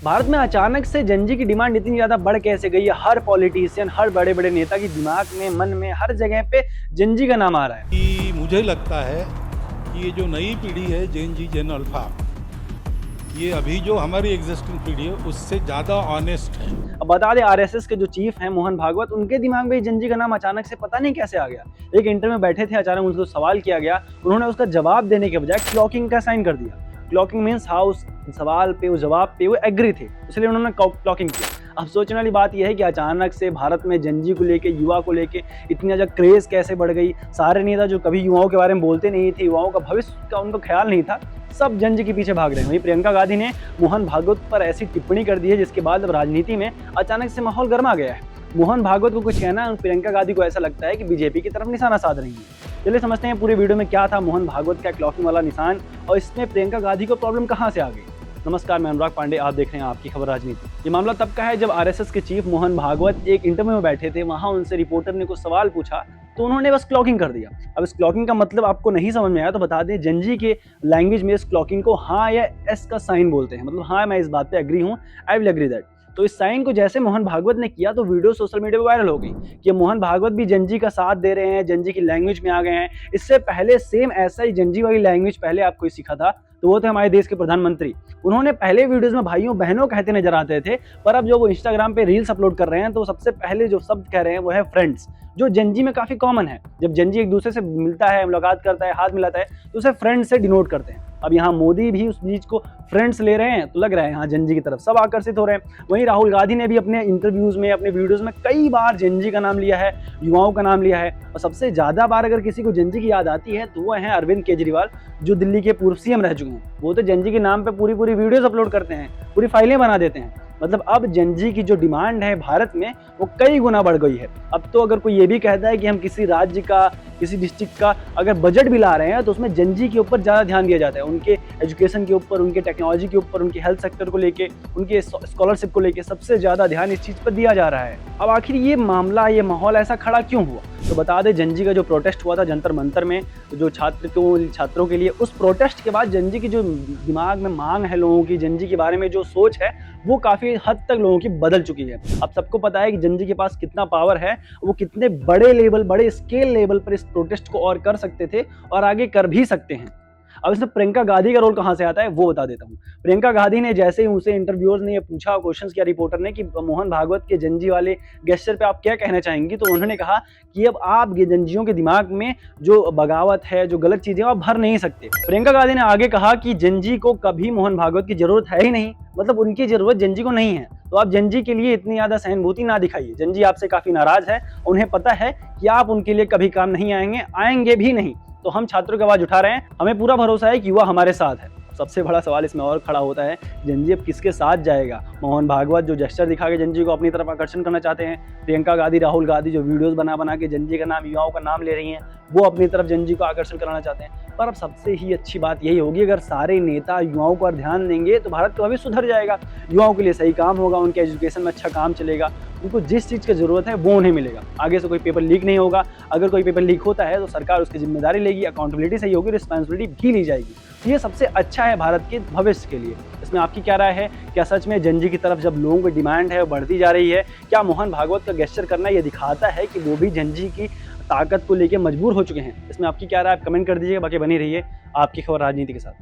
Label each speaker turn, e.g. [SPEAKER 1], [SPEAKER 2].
[SPEAKER 1] भारत में अचानक से जनजी की डिमांड इतनी ज्यादा बढ़ कैसे गई है? हर पॉलिटिशियन, हर बड़े बड़े नेता की दिमाग में, मन में, हर जगह पे जनजी का नाम आ रहा है।
[SPEAKER 2] कि मुझे लगता है कि ये जो नई पीढ़ी है जेन अल्फा, ये अभी जो हमारी एग्जिस्टिंग पीढ़ी है उससे ज़्यादा ऑनेस्ट है।
[SPEAKER 1] अब बता दें, आरएसएस के जो चीफ हैं मोहन भागवत, उनके दिमाग में जनजी का नाम अचानक से पता नहीं कैसे आ गया। एक इंटरव्यू में बैठे थे, अचानक उनको सवाल किया गया, उन्होंने उसका जवाब देने के बजाय क्लॉकिंग का साइन कर दिया। क्लॉकिंग मीन्स हाँ, उस सवाल पे, उस जवाब पे वो एग्री थे, इसलिए उन्होंने क्लॉकिंग किया। अब सोचने वाली बात यह है कि अचानक से भारत में जनजी को लेके, युवा को लेके इतनी ज़्यादा क्रेज़ कैसे बढ़ गई। सारे नेता जो कभी युवाओं के बारे में बोलते नहीं थे, युवाओं का भविष्य का उनको ख्याल नहीं था, सब जनजी के पीछे भाग रहे हैं। वहीं प्रियंका गांधी ने मोहन भागवत पर ऐसी टिप्पणी कर दी है जिसके बाद अब राजनीति में अचानक से माहौल गर्मा गया है। मोहन भागवत को कुछ कहना, प्रियंका गांधी को ऐसा लगता है कि बीजेपी की तरफ निशाना साध रही है। चलिए समझते हैं पूरी वीडियो में क्या था मोहन भागवत का क्लॉकिंग वाला निशान और इसमें प्रियंका गांधी को प्रॉब्लम कहां से आ गई। नमस्कार, मैं अनुराग पांडे, आप देख रहे हैं आपकी खबर राजनीति। ये मामला तब का है जब आरएसएस के चीफ मोहन भागवत एक इंटरव्यू में बैठे थे, वहां उनसे रिपोर्टर ने कुछ सवाल पूछा तो उन्होंने बस क्लॉकिंग कर दिया। अब इस क्लॉकिंग का मतलब आपको नहीं समझ में आया तो बता दें, जनजी के लैंग्वेज में इस क्लॉकिंग को हाँ या एस का साइन बोलते हैं। मतलब हाँ, मैं इस बात पे एग्री हूँ, आई विल एग्री दैट। तो इस साइन को जैसे मोहन भागवत ने किया तो वीडियो सोशल मीडिया पे वायरल हो गई कि मोहन भागवत भी जनजी का साथ दे रहे हैं, जनजी की लैंग्वेज में आ गए हैं। इससे पहले सेम ऐसा ही जनजी वाली लैंग्वेज पहले आपको सीखा था तो वो थे हमारे देश के प्रधानमंत्री। उन्होंने पहले वीडियोस में भाइयों बहनों कहते नजर आते थे, पर अब जो वो इंस्टाग्राम पे रील्स अपलोड कर रहे हैं तो सबसे पहले जो शब्द कह रहे हैं वो है फ्रेंड्स, जो जनजी में काफी कॉमन है। जब जनजी एक दूसरे से मिलता है, मुलाकात करता है, हाथ मिलाता है तो उसे फ्रेंड्स से डिनोट करते हैं। अब यहाँ मोदी भी उस चीज को फ्रेंड्स ले रहे हैं तो लग रहा है यहाँ जनजी की तरफ सब आकर्षित हो रहे हैं। वहीं राहुल गांधी ने भी अपने इंटरव्यूज में, अपने वीडियोस में कई बार जनजी का नाम लिया है, युवाओं का नाम लिया है। और सबसे ज्यादा बार अगर किसी को जनजी की याद आती है तो वो है अरविंद केजरीवाल, जो दिल्ली के पूर्व सीएम रह चुके हैं। वो तो जनजी के नाम पे पूरी वीडियोस अपलोड करते हैं, पूरी फाइलें बना देते हैं। मतलब अब जनजी की जो डिमांड है भारत में वो कई गुना बढ़ गई है। अब तो अगर कोई ये भी कहता है कि हम किसी राज्य का, किसी डिस्ट्रिक्ट का अगर बजट भी ला रहे हैं तो उसमें जनजी के ऊपर ज़्यादा ध्यान दिया जाता है, उनके एजुकेशन के ऊपर, उनके टेक्नोलॉजी के ऊपर, उनके हेल्थ सेक्टर को लेके, उनके स्कॉलरशिप को लेके सबसे ज़्यादा ध्यान इस चीज़ पर दिया जा रहा है। अब आखिर ये मामला, ये माहौल ऐसा खड़ा क्यों हुआ? तो बता दें, जनजी का जो प्रोटेस्ट हुआ था जंतर मंतर में, जो छात्रों के लिए, उस प्रोटेस्ट के बाद जनजी की जो दिमाग में मांग है लोगों की, जनजी के बारे में जो सोच है वो काफ़ी हद तक लोगों की बदल चुकी है। अब सबको पता है कि जनजी के पास कितना पावर है, वो कितने बड़े लेवल, बड़े स्केल लेवल पर इस प्रोटेस्ट को और कर सकते थे और आगे कर भी सकते हैं। अब इसमें प्रियंका गांधी का रोल कहां से आता है वो बता देता हूं। प्रियंका गांधी ने जैसे ही उनसे इंटरव्यूअर्स ने ये पूछा, क्वेश्चन किया रिपोर्टर ने कि मोहन भागवत के जनजी वाले गेस्चर पे आप क्या कहना चाहेंगी, तो उन्होंने कहा कि अब आप जनजियों के दिमाग में जो बगावत है, जो गलत चीजें, आप भर नहीं सकते। प्रियंका गांधी ने आगे कहा कि जनजी को कभी मोहन भागवत की जरूरत है ही नहीं, मतलब उनकी जरूरत जनजी को नहीं है। तो आप जनजी के लिए इतनी ज्यादा सहानुभूति ना दिखाइए। जनजी आपसे काफी नाराज है, उन्हें पता है कि आप उनके लिए कभी काम नहीं आएंगे भी नहीं। तो हम छात्रों की आवाज उठा रहे हैं, हमें पूरा भरोसा है कि युवा हमारे साथ है। सबसे बड़ा सवाल इसमें और खड़ा होता है, जनजी अब किसके साथ जाएगा? मोहन भागवत जो जेस्चर दिखा के जनजी को अपनी तरफ आकर्षण करना चाहते हैं, प्रियंका गांधी, राहुल गांधी जो वीडियोस बना के जनजी का नाम, युवाओं का नाम ले रही हैं, वो अपनी तरफ जनजी को आकर्षण कराना चाहते हैं। पर अब सबसे ही अच्छी बात यही होगी, अगर सारे नेता युवाओं पर ध्यान देंगे तो भारत का भविष्य सुधर जाएगा। युवाओं के लिए सही काम होगा, उनके एजुकेशन में अच्छा काम चलेगा, उनको जिस चीज़ की ज़रूरत है वो उन्हें मिलेगा। आगे से कोई पेपर लीक नहीं होगा, अगर कोई पेपर लीक होता है तो सरकार उसकी जिम्मेदारी लेगी, अकाउंटेबिलिटी सही होगी, रिस्पॉन्सिबिलिटी भी ली जाएगी। तो ये सबसे अच्छा है भारत के भविष्य के लिए। इसमें आपकी क्या राय है? क्या सच में जनजी की तरफ जब लोगों की डिमांड है वो बढ़ती जा रही है, क्या मोहन भागवत का गेस्चर करना ये दिखाता है कि वो भी जनजी की ताकत को लेकर मजबूर हो चुके हैं? इसमें आपकी क्या राय, आप कमेंट कर दीजिएगा। बाकी बनी रहिए आपकी खबर राजनीति के साथ।